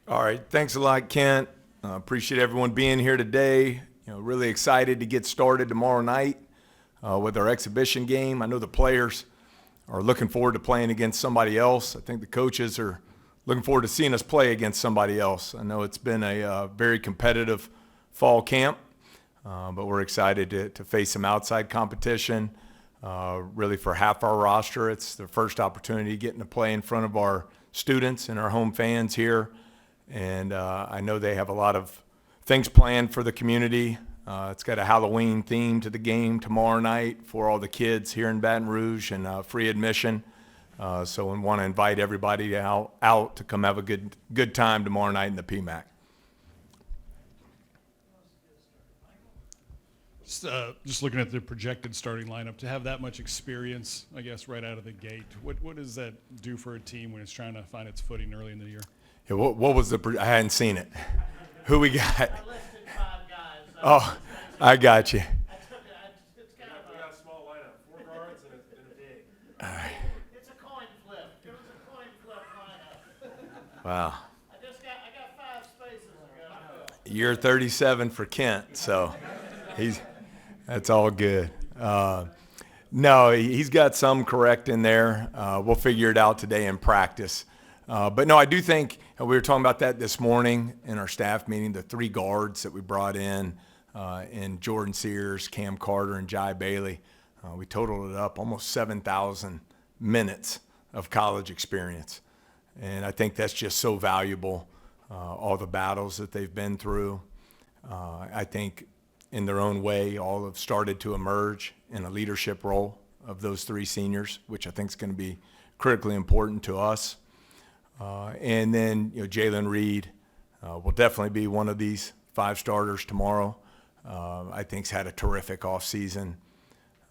All right, thanks a lot, Kent. Appreciate everyone being here today. Really excited to get started tomorrow night with our exhibition game. I know the players are looking forward to playing against somebody else. I think the coaches are looking forward to seeing us play against somebody else. I know it's been a very competitive fall camp, but we're excited to face some outside competition. Really, for half our roster, it's the first opportunity getting to play in front of our students and our home fans here. And I know they have a lot of things planned for the community. It's got a Halloween theme to the game tomorrow night for all the kids here in Baton Rouge, and free admission. So we want to invite everybody out to come have a good time tomorrow night in the PMAC. Just looking at the projected starting lineup, to have that much experience, I guess, right out of the gate, what does that do for a team when it's trying to find its footing early in the year? Yeah, what was I hadn't seen it. Who we got? I listed 5 guys. Oh, I got you. It's kind of We got a small lineup, 4 guards and a big. it's a coin flip. It was a coin flip lineup. Wow. I got 5 spaces to go. Year 37 for Kent, so that's all good. No, he's got some correct in there. We'll figure it out today in practice. But no, I do think we were talking about that this morning in our staff meeting, the 3 guards that we brought in Jordan Sears, Cam Carter, and Jai Bailey. We totaled it up almost 7,000 minutes of college experience. And I think that's just so valuable, all the battles that they've been through. I think in their own way, all have started to emerge in a leadership role of those 3 seniors, which I think is going to be critically important to us. And then, Jalen Reed will definitely be one of these 5 starters tomorrow. I think's had a terrific offseason.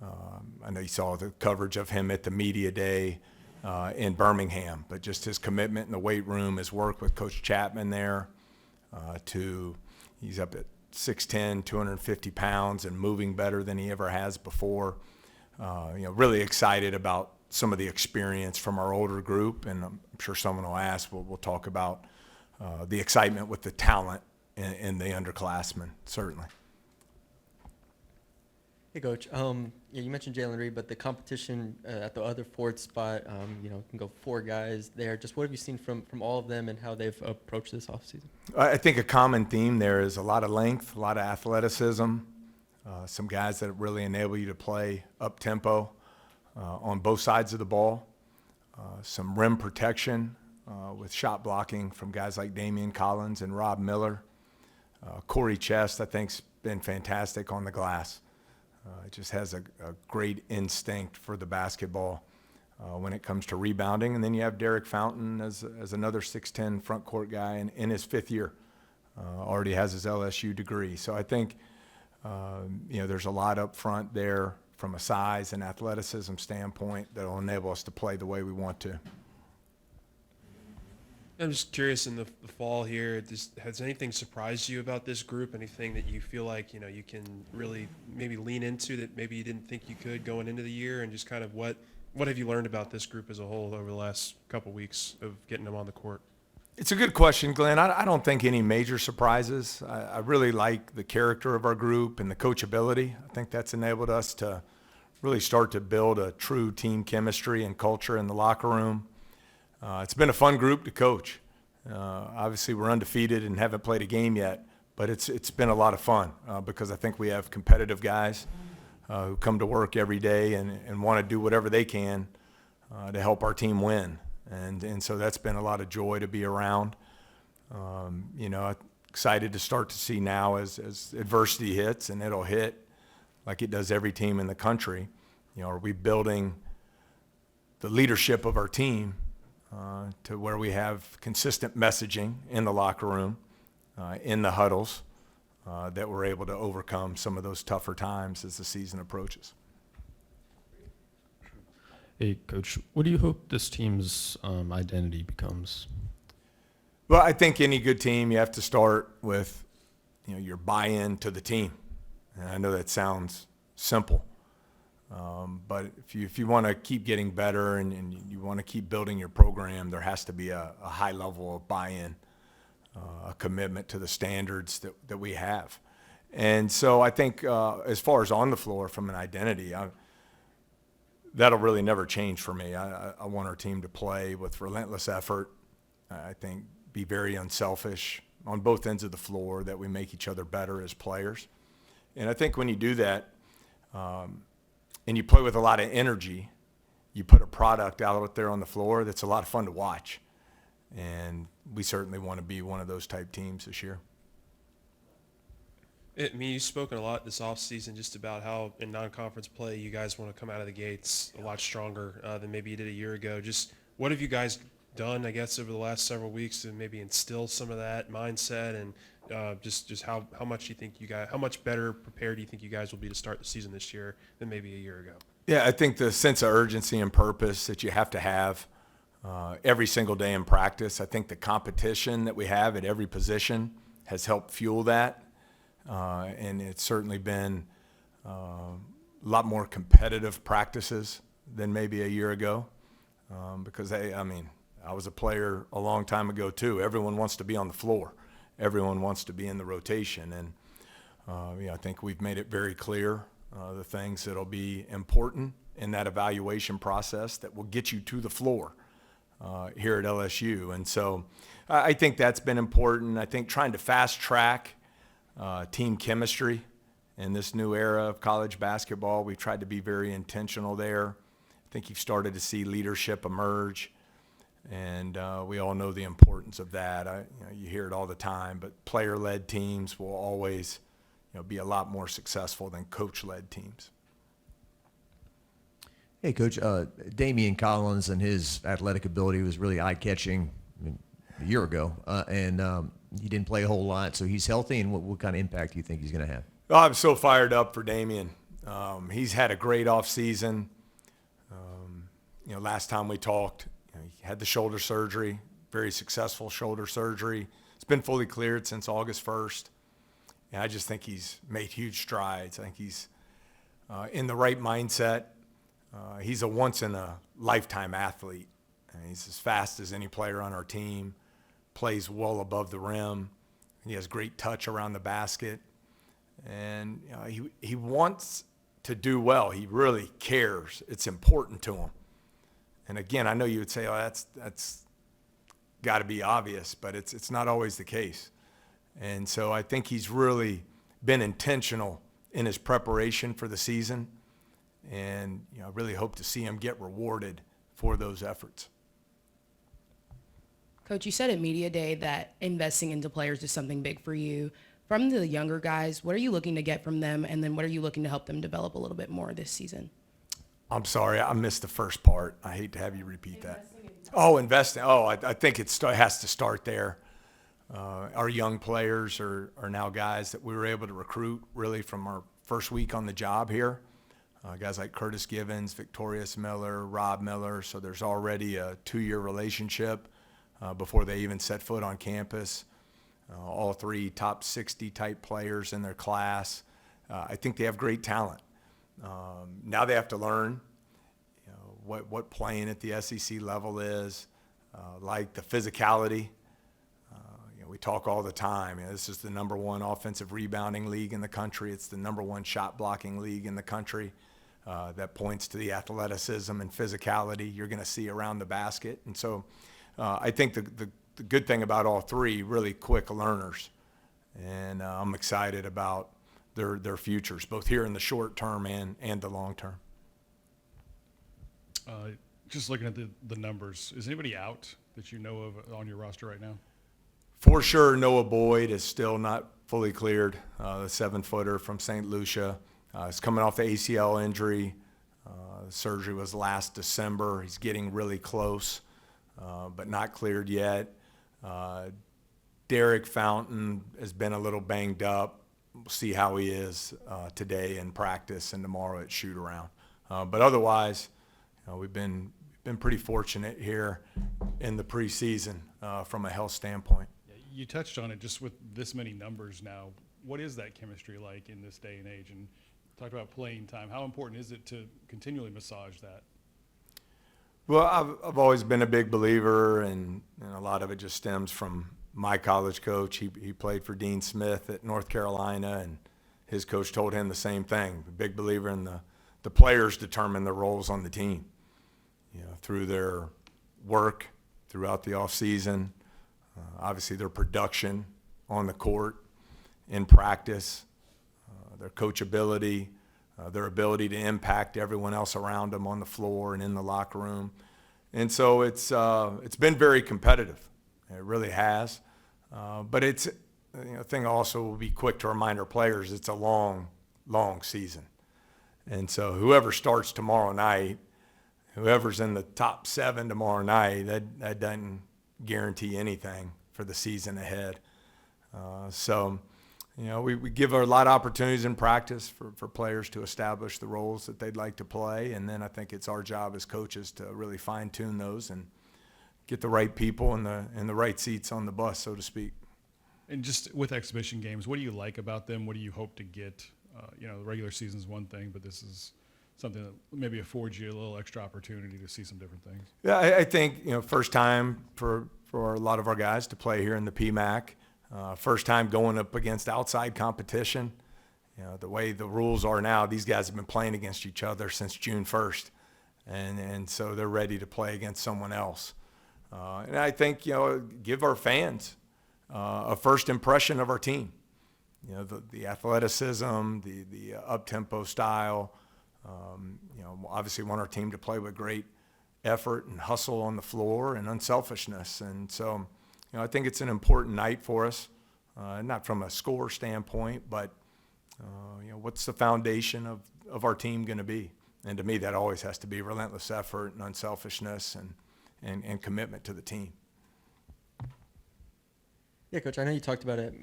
I know you saw the coverage of him at the media day in Birmingham, but just his commitment in the weight room, his work with Coach Chapman there, he's up at 6'10", 250 pounds and moving better than he ever has before. Really excited about some of the experience from our older group, and I'm sure someone will ask, we'll talk about the excitement with the talent in the underclassmen, certainly. Hey, Coach. You mentioned Jalen Reed, but the competition at the other 4th spot, can go 4 guys there. Just what have you seen from all of them and how they've approached this offseason? I think a common theme there is a lot of length, a lot of athleticism, some guys that really enable you to play up-tempo on both sides of the ball, some rim protection with shot blocking from guys like Damien Collins and Rob Miller. Corey Chest, I think, has been fantastic on the glass. Just has a great instinct for the basketball when it comes to rebounding. And then you have Derek Fountain as another 6'10" front court guy in his 5th year. Already has his LSU degree. So I think, there's a lot up front there from a size and athleticism standpoint that will enable us to play the way we want to. I'm just curious, in the fall here, has anything surprised you about this group? Anything that you feel like, you can really maybe lean into that maybe you didn't think you could going into the year? And just kind of what have you learned about this group as a whole over the last couple weeks of getting them on the court? It's a good question, Glenn. I don't think any major surprises. I really like the character of our group and the coachability. I think that's enabled us to really start to build a true team chemistry and culture in the locker room. It's been a fun group to coach. Obviously, we're undefeated and haven't played a game yet, but it's been a lot of fun because I think we have competitive guys who come to work every day and want to do whatever they can to help our team win. And so that's been a lot of joy to be around. Excited to start to see now as adversity hits, and it'll hit like it does every team in the country. Are we building the leadership of our team to where we have consistent messaging in the locker room, in the huddles, that we're able to overcome some of those tougher times as the season approaches. Hey, Coach, what do you hope this team's identity becomes? Well, I think any good team, you have to start with, your buy-in to the team. And I know that sounds simple, but if you want to keep getting better and you want to keep building your program, there has to be a high level of buy-in a commitment to the standards that we have. And so I think as far as on the floor from an identity, that'll really never change for me. I want our team to play with relentless effort. I think be very unselfish on both ends of the floor, that we make each other better as players. And I think when you do that and you play with a lot of energy, you put a product out there on the floor that's a lot of fun to watch. And we certainly want to be one of those type teams this year. I mean, you've spoken a lot this offseason just about how in non-conference play you guys want to come out of the gates a lot stronger than maybe you did a year ago. Just what have you guys done, I guess, over the last several weeks to maybe instill some of that mindset, and just how much you think how much better prepared do you think you guys will be to start the season this year than maybe a year ago? Yeah, I think the sense of urgency and purpose that you have to have every single day in practice. I think the competition that we have at every position has helped fuel that. And it's certainly been a lot more competitive practices than maybe a year ago because, I was a player a long time ago too. Everyone wants to be on the floor. Everyone wants to be in the rotation. And I think we've made it very clear the things that will be important in that evaluation process that will get you to the floor here at LSU. And so I think that's been important. I think trying to fast track team chemistry in this new era of college basketball, we've tried to be very intentional there. I think you've started to see leadership emerge, and we all know the importance of that. You hear it all the time, but player-led teams will always be a lot more successful than coach-led teams. Hey, Coach, Damien Collins and his athletic ability was really eye-catching a year ago, and he didn't play a whole lot, so he's healthy. And what kind of impact do you think he's going to have? Oh, I'm so fired up for Damien. He's had a great offseason. Last time we talked, he had the shoulder surgery, very successful shoulder surgery. It's been fully cleared since August 1st. And I just think he's made huge strides. I think he's in the right mindset. He's a once-in-a-lifetime athlete. And he's as fast as any player on our team, plays well above the rim. He has great touch around the basket. And he wants to do well. He really cares. It's important to him. And again, I know you would say, oh, that's got to be obvious, but it's not always the case. And so I think he's really been intentional in his preparation for the season. And I really hope to see him get rewarded for those efforts. Coach, you said at Media Day that investing into players is something big for you. From the younger guys, what are you looking to get from them, and then what are you looking to help them develop a little bit more this season? I'm sorry, I missed the first part. I hate to have you repeat that. Investing. I think it has to start there. Our young players are now guys that we were able to recruit really from our first week on the job here. Guys like Curtis Givens, Victorious Miller, Rob Miller. So there's already a 2-year relationship before they even set foot on campus. All 3 top 60 type players in their class. I think they have great talent. Now they have to learn what playing at the SEC level is, like the physicality. We talk all the time. This is the #1 offensive rebounding league in the country. It's the #1 shot blocking league in the country. That points to the athleticism and physicality you're going to see around the basket. And so I think the good thing about all 3, really quick learners. And I'm excited about their futures, both here in the short term and the long term. Just looking at the numbers, is anybody out that you know of on your roster right now? For sure, Noah Boyd is still not fully cleared, the 7-footer from St. Lucia. He's coming off the ACL injury. The surgery was last December. He's getting really close, but not cleared yet. Derek Fountain has been a little banged up. We'll see how he is today in practice and tomorrow at shoot-around. But otherwise, we've been pretty fortunate here in the preseason from a health standpoint. You touched on it just with this many numbers now. What is that chemistry like in this day and age? And talked about playing time. How important is it to continually massage that? Well, I've always been a big believer, and a lot of it just stems from my college coach. He played for Dean Smith at North Carolina, and his coach told him the same thing. A big believer in the players determine their roles on the team, through their work throughout the off season, obviously their production on the court, in practice, their coachability, their ability to impact everyone else around them on the floor and in the locker room. And so it's been very competitive. It really has. But it's thing also will be quick to remind our players it's a long, long season. And so whoever starts tomorrow night, whoever's in the top 7 tomorrow night, that doesn't guarantee anything for the season ahead. We give a lot of opportunities in practice for players to establish the roles that they'd like to play. And then I think it's our job as coaches to really fine tune those and get the right people in the right seats on the bus, so to speak. And just with exhibition games, what do you like about them? What do you hope to get? The regular season is one thing, but this is something that maybe affords you a little extra opportunity to see some different things. Yeah, I think, first time for a lot of our guys to play here in the PMAC. First time going up against outside competition. The way the rules are now, these guys have been playing against each other since June 1st. And so they're ready to play against someone else. And I think, give our fans a first impression of our team. The athleticism, the up-tempo style. Obviously want our team to play with great effort and hustle on the floor and unselfishness. And so, I think it's an important night for us, not from a score standpoint, but, what's the foundation of our team going to be? And to me, that always has to be relentless effort and unselfishness and commitment to the team. Yeah, Coach, I know you talked about it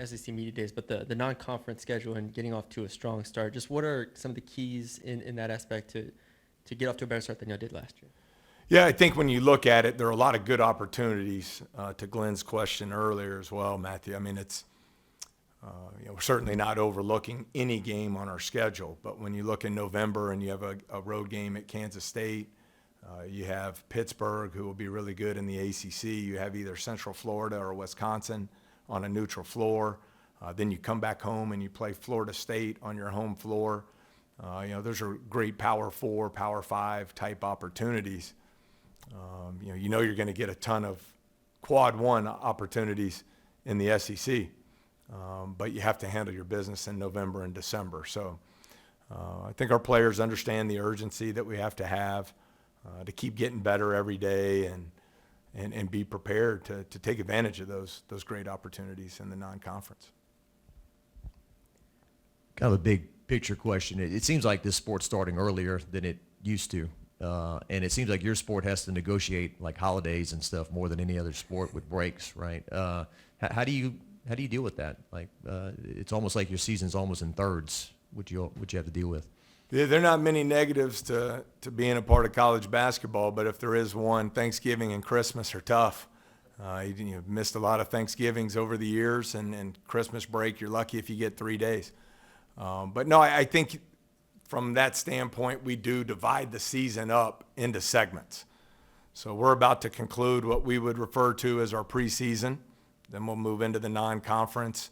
SEC Media Days, but the non-conference schedule and getting off to a strong start, just what are some of the keys in that aspect to get off to a better start than you did last year? Yeah, I think when you look at it, there are a lot of good opportunities, to Glenn's question earlier as well, Matthew. I mean, it's, we're certainly not overlooking any game on our schedule, but when you look in November and you have a road game at Kansas State, you have Pittsburgh, who will be really good in the ACC. You have either Central Florida or Wisconsin on a neutral floor. Then you come back home and you play Florida State on your home floor. Those are great Power 4, Power 5 type opportunities. You're going to get a ton of Quad 1 opportunities in the SEC, but you have to handle your business in November and December. So I think our players understand the urgency that we have to keep getting better every day and be prepared to take advantage of those great opportunities in the non-conference. Kind of a big picture question. It seems like this sport's starting earlier than it used to. And it seems like your sport has to negotiate like holidays and stuff more than any other sport with breaks, right? How do you deal with that? Like, it's almost like your season's almost in thirds, what you have to deal with. Yeah, there are not many negatives to being a part of college basketball, but if there is one, Thanksgiving and Christmas are tough. You've missed a lot of Thanksgivings over the years, and Christmas break, you're lucky if you get 3 days. But no, I think from that standpoint, we do divide the season up into segments. So we're about to conclude what we would refer to as our preseason. Then we'll move into the non-conference,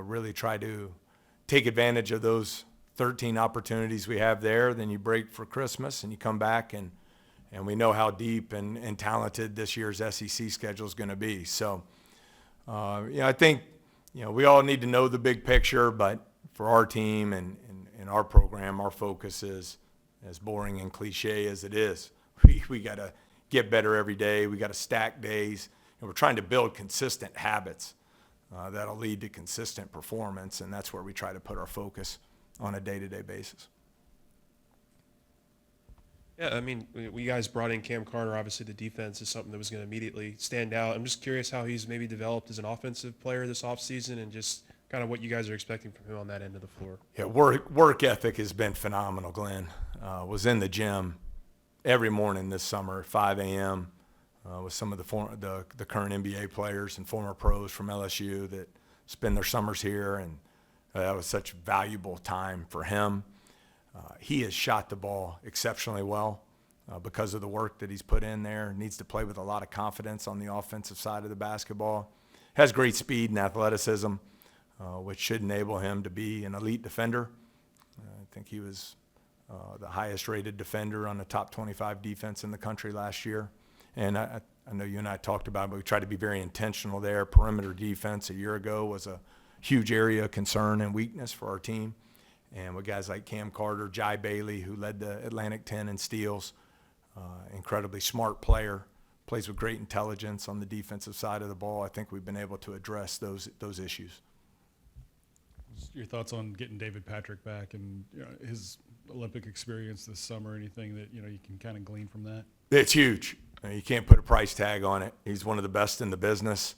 really try to take advantage of those 13 opportunities we have there. Then you break for Christmas and you come back, and we know how deep and talented this year's SEC schedule is going to be. So, I think, we all need to know the big picture, but for our team and our program, our focus is, as boring and cliche as it is, we got to get better every day. We got to stack days, and we're trying to build consistent habits that'll lead to consistent performance, and that's where we try to put our focus on a day-to-day basis. Yeah, I mean, we guys brought in Cam Carter. Obviously, the defense is something that was going to immediately stand out. I'm just curious how he's maybe developed as an offensive player this offseason and just kind of what you guys are expecting from him on that end of the floor. Yeah, work ethic has been phenomenal, Glenn. Was in the gym every morning this summer at 5 a.m. With some of the current NBA players and former pros from LSU that spend their summers here, and that was such valuable time for him. He has shot the ball exceptionally well. because of the work that he's put in there. Needs to play with a lot of confidence on the offensive side of the basketball. Has great speed and athleticism, which should enable him to be an elite defender. I think he was the highest rated defender on the top 25 defense in the country last year. And I know you and I talked about it, but we tried to be very intentional there. Perimeter defense a year ago was a huge area of concern and weakness for our team. And with guys like Cam Carter, Jai Bailey, who led the Atlantic 10 in steals, incredibly smart player, plays with great intelligence on the defensive side of the ball. I think we've been able to address those issues. Your thoughts on getting David Patrick back and his Olympic experience this summer? Anything that you can kind of glean from that? It's huge. You can't put a price tag on it. He's one of the best in the business,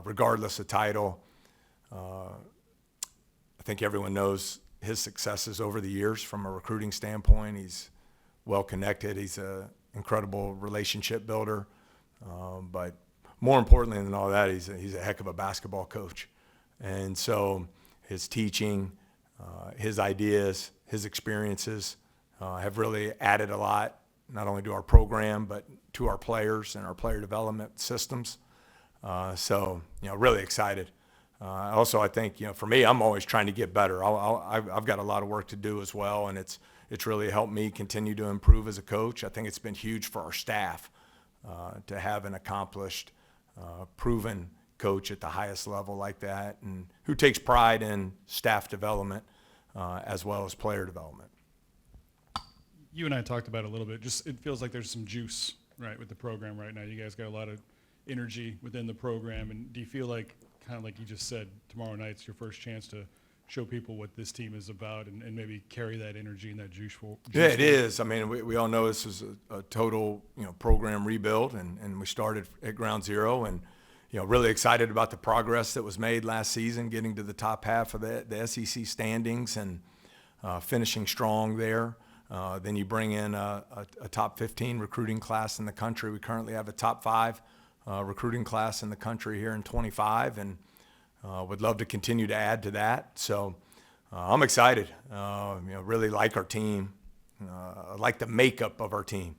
regardless of title. I think everyone knows his successes over the years from a recruiting standpoint. He's well connected. He's an incredible relationship builder. But more importantly than all that, he's a heck of a basketball coach. And so his teaching, his ideas, his experiences have really added a lot, not only to our program, but to our players and our player development systems. So, really excited. Also, I think, for me, I'm always trying to get better. I've got a lot of work to do as well, and it's really helped me continue to improve as a coach. I think it's been huge for our staff to have an accomplished, proven coach at the highest level like that, and who takes pride in staff development as well as player development. You and I talked about it a little bit. Just it feels like there's some juice, right, with the program right now. You guys got a lot of energy within the program, and do you feel like, kind of like you just said, tomorrow night's your first chance to show people what this team is about and maybe carry that energy and that juice for? Yeah, it is. I mean, we all know this is a total program rebuild, and we started at ground zero, and really excited about the progress that was made last season, getting to the top half of the SEC standings and finishing strong there. Then you bring in a top 15 recruiting class in the country. We currently have a top 5 recruiting class in the country here in 25, and would love to continue to add to that. So I'm excited. Really like our team. I like the makeup of our team.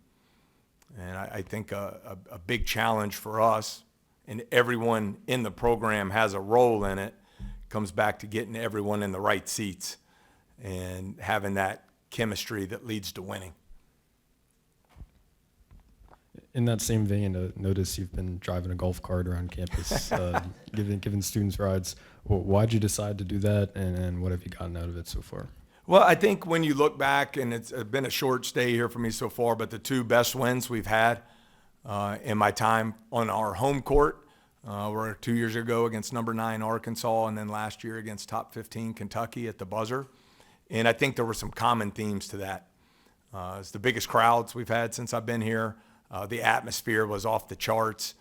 And I think a big challenge for us, and everyone in the program has a role in it, comes back to getting everyone in the right seats and having that chemistry that leads to winning. In that same vein, notice you've been driving a golf cart around campus, giving students rides. Why'd you decide to do that, and what have you gotten out of it so far? Well, I think when you look back, and it's been a short stay here for me so far, but the 2 best wins we've had in my time on our home court were 2 years ago against number 9 Arkansas, and then last year against top 15 Kentucky at the buzzer. And I think there were some common themes to that. It's the biggest crowds we've had since I've been here. The atmosphere was off the charts.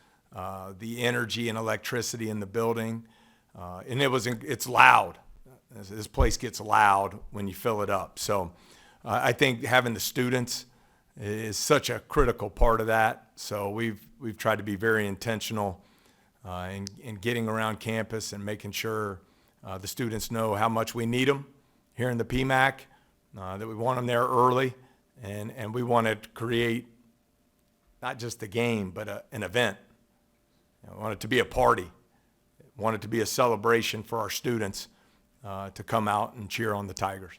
The energy and electricity in the building, and it's loud. This place gets loud when you fill it up. So I think having the students is such a critical part of that. So we've tried to be very intentional in getting around campus and making sure the students know how much we need them here in the PMAC, that we want them there early, and we want to create not just the game, but an event. I want it to be a party. I want it to be a celebration for our students to come out and cheer on the Tigers.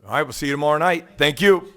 All right, we'll see you tomorrow night. Thank you.